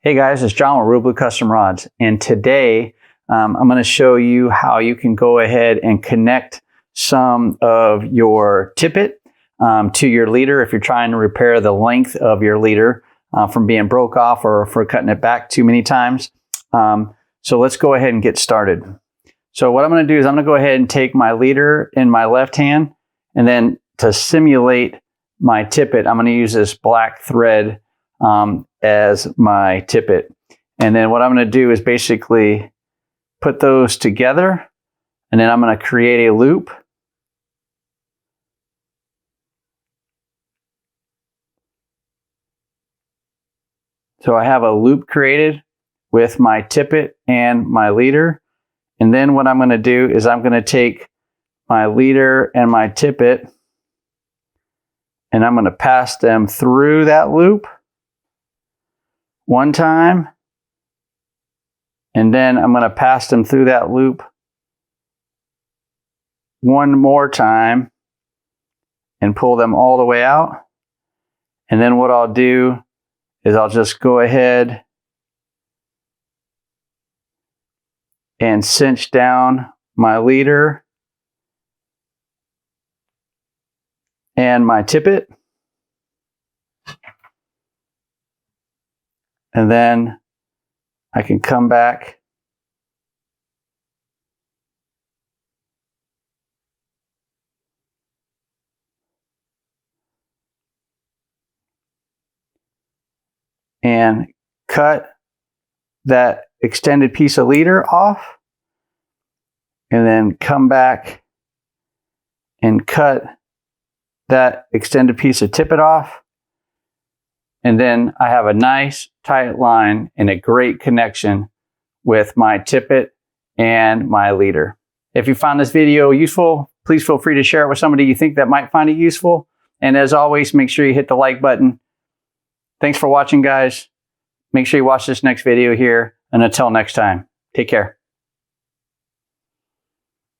Hey guys, it's John with ReelBlue Custom Rods, and today I'm going to show you how you can go ahead and connect some of your tippet to your leader if you're trying to repair the length of your leader from being broke off or for cutting it back too many times. So let's go ahead and get started. So what I'm going to do is I'm going to go ahead and take my leader in my left hand, and then to simulate my tippet, I'm going to use this black thread as my tippet. And then what I'm going to do is basically put those together, and then I'm going to create a loop. So I have a loop created with my tippet and my leader. And then what I'm going to do is I'm going to take my leader and my tippet, and I'm going to pass them through that loop one time, and then I'm going to pass them through that loop one more time and pull them all the way out. And then what I'll do is I'll just go ahead and cinch down my leader and my tippet. And then I can come back and cut that extended piece of leader off, and then come back and cut that extended piece of tippet off. And then I have a nice tight line and a great connection with my tippet and my leader. If you found this video useful, please feel free to share it with somebody you think that might find it useful. And as always, make sure you hit the like button. Thanks for watching, guys. Make sure you watch this next video here. And until next time, take care.